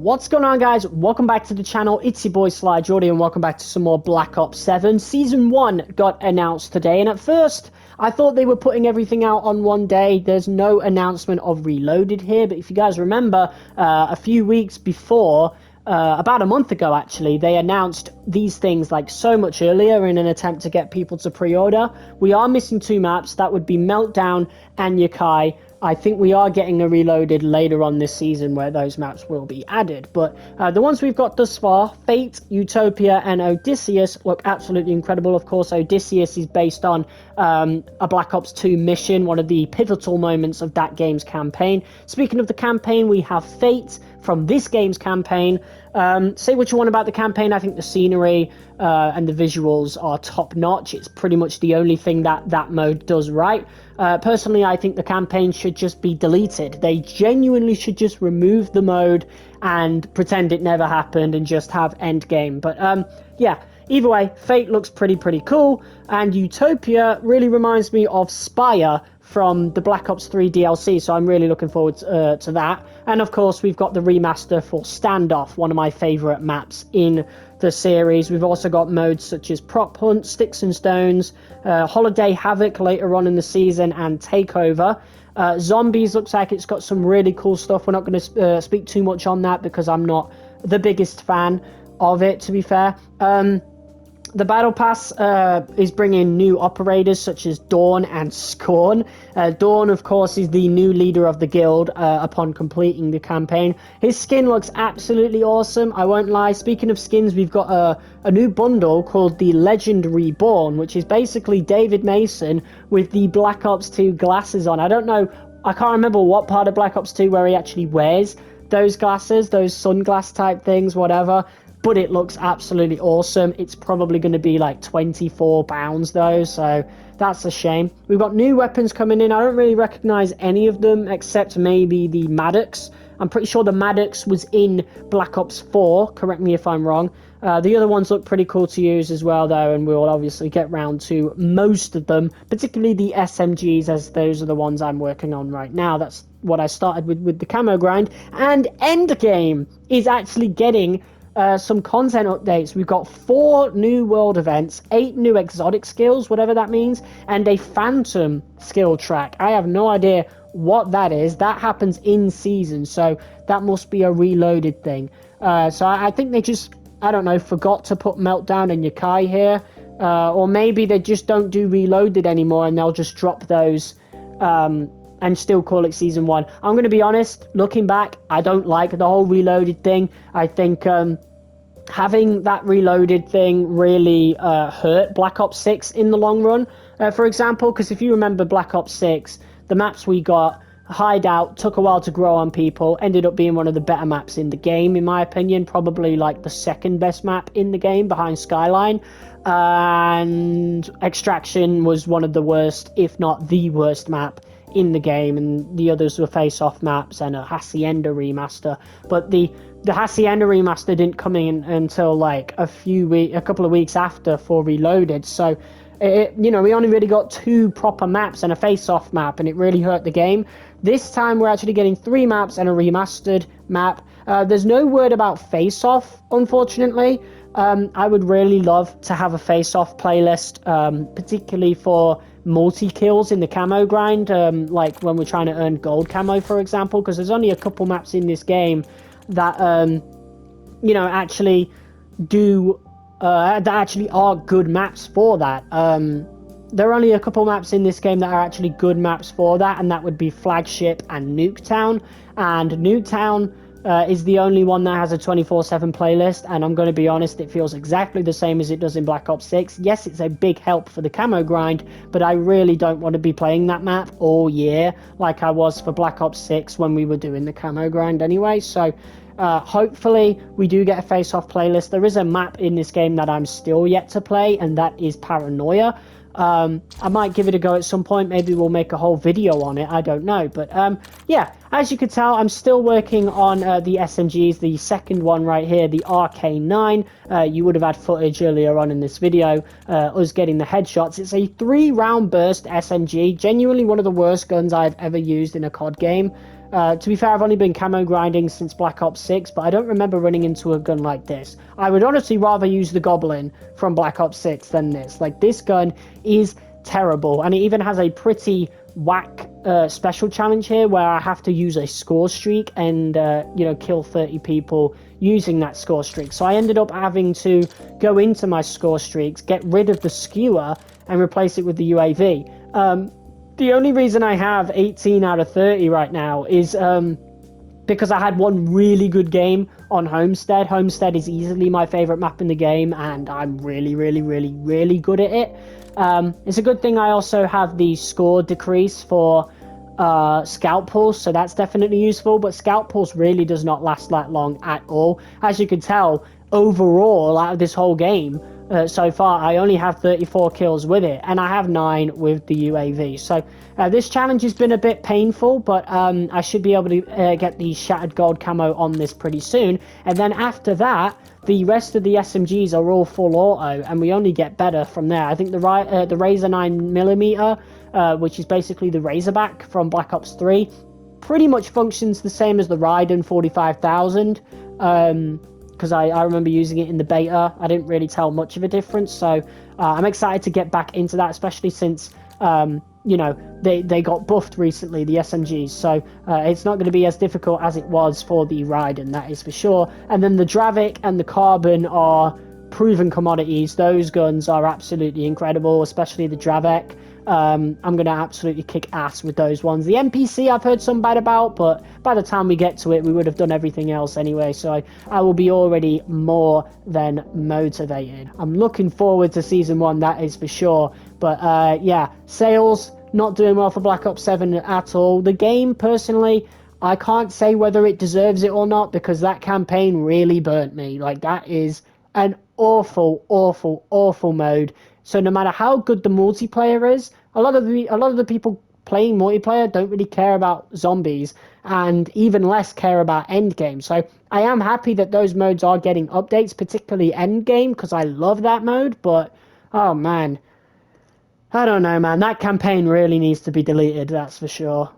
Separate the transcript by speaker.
Speaker 1: What's going on, guys? Welcome back to the channel. It's your boy Sly Jordy, and welcome back to some more Black Ops 7. Season 1 got announced today, and at first I thought they were putting everything out on one day. There's no announcement of Reloaded here, but if you guys remember, a few weeks before, about a month ago actually, they announced these things like so much earlier in an attempt to get people to pre-order. We are missing two maps. That would be Meltdown and Yakai. I think we are getting a Reloaded later on this season where those maps will be added. But the ones we've got thus far, Fate, Utopia, and Odysseus, look absolutely incredible. Of course, Odysseus is based on a Black Ops 2 mission, one of the pivotal moments of that game's campaign. Speaking of the campaign, we have Fate from this game's campaign. Say what you want about the campaign. I think the scenery and the visuals are top-notch. It's pretty much the only thing that mode does right. Personally, I think the campaign should just be deleted. They genuinely should just remove the mode and pretend it never happened and just have endgame. But yeah, either way, Fate looks pretty cool, and Utopia really reminds me of Spire from the Black Ops 3 DLC, so I'm really looking forward to that. And of course, we've got the remaster for Standoff, one of my favourite maps in the series. We've also got modes such as Prop Hunt, Sticks and Stones, Holiday Havoc later on in the season, and Takeover. Zombies looks like it's got some really cool stuff. We're not going to speak too much on that because I'm not the biggest fan of it, to be fair. The Battle Pass is bringing new operators such as Dawn and Scorn. Dawn, of course, is the new leader of the guild upon completing the campaign. His skin looks absolutely awesome, I won't lie. Speaking of skins, we've got a new bundle called the Legend Reborn, which is basically David Mason with the Black Ops 2 glasses on. I can't remember what part of Black Ops 2 where he actually wears those glasses, those sunglass type things, whatever. But it looks absolutely awesome. It's probably going to be like £24 though, so that's a shame. We've got new weapons coming in. I don't really recognize any of them except maybe the Maddox. I'm pretty sure the Maddox was in Black Ops 4, correct me if I'm wrong. The other ones look pretty cool to use as well though, and we'll obviously get round to most of them, particularly the SMGs, as those are the ones I'm working on right now. That's what I started with the camo grind. And Endgame is actually getting some content updates. We've got 4 new world events, 8 new exotic skills, whatever that means, and a phantom skill track. I have no idea what that is. That happens in season, so that must be a reloaded thing. So I think they just, I don't know, forgot to put Meltdown and Yakai here, or maybe they just don't do reloaded anymore and they'll just drop those and still call it season 1. I'm going to be honest, looking back, I don't like the whole reloaded thing. I think having that reloaded thing really hurt Black Ops 6 in the long run. For example, because if you remember Black Ops 6, the maps we got, Hideout, took a while to grow on people, ended up being one of the better maps in the game, in my opinion. Probably like the second best map in the game behind Skyline. And Extraction was one of the worst, if not the worst map in the game, and the others were face-off maps and a Hacienda remaster. But the Hacienda remaster didn't come in until like a couple of weeks after for Reloaded. So we only really got 2 proper maps and a face-off map, and it really hurt the game. This time we're actually getting 3 maps and a remastered map. There's no word about face-off, unfortunately. I would really love to have a face-off playlist, particularly for multi-kills in the camo grind, like when we're trying to earn gold camo, for example, because there's only a couple maps in this game that actually do that actually are good maps for that. There are only a couple maps in this game that are actually good maps for that, and that would be Flagship and Nuketown. And Nuketown is the only one that has a 24/7 playlist, and I'm going to be honest, it feels exactly the same as it does in Black Ops 6. Yes, it's a big help for the camo grind, but I really don't want to be playing that map all year like I was for Black Ops 6 when we were doing the camo grind anyway. So hopefully we do get a face-off playlist. There is a map in this game that I'm still yet to play, and that is Paranoia. I might give it a go at some point. Maybe we'll make a whole video on it, I don't know. But yeah, as you can tell, I'm still working on the SMGs. The second one right here, the RK9. You would have had footage earlier on in this video, us getting the headshots. It's a 3-round burst SMG, genuinely one of the worst guns I've ever used in a COD game. To be fair, I've only been camo grinding since Black Ops 6, but I don't remember running into a gun like this. I would honestly rather use the Goblin from Black Ops 6 than this. Like, this gun is terrible, and it even has a pretty whack special challenge here where I have to use a score streak and, kill 30 people using that score streak. So I ended up having to go into my score streaks, get rid of the skewer, and replace it with the UAV. The only reason I have 18 out of 30 right now is because I had one really good game on Homestead. Homestead is easily my favorite map in the game, and I'm really, really, really, really good at it. It's a good thing I also have the score decrease for Scout Pulse, so that's definitely useful, but Scout Pulse really does not last that long at all. As you can tell, overall, out of this whole game, so far, I only have 34 kills with it, and I have 9 with the UAV. So this challenge has been a bit painful, but I should be able to get the Shattered Gold camo on this pretty soon. And then after that, the rest of the SMGs are all full auto, and we only get better from there. I think the Razor 9mm, which is basically the Razorback from Black Ops 3, pretty much functions the same as the Raiden 45,000. Because I remember using it in the beta. I didn't really tell much of a difference, so I'm excited to get back into that, especially since they got buffed recently, the SMGs, so it's not going to be as difficult as it was for the Raiden, that is for sure. And then the Dravik and the Carbon are proven commodities. Those guns are absolutely incredible, especially the Dravik. I'm going to absolutely kick ass with those ones. The NPC I've heard some bad about, but by the time we get to it, we would have done everything else anyway, so I will be already more than motivated. I'm looking forward to Season 1, that is for sure. But yeah, sales, not doing well for Black Ops 7 at all. The game, personally, I can't say whether it deserves it or not, because that campaign really burnt me. Like, that is an awful, awful, awful mode. So no matter how good the multiplayer is, a lot of the people playing multiplayer don't really care about zombies, and even less care about endgame. So I am happy that those modes are getting updates, particularly endgame, because I love that mode. But oh man, I don't know, man. That campaign really needs to be deleted. That's for sure.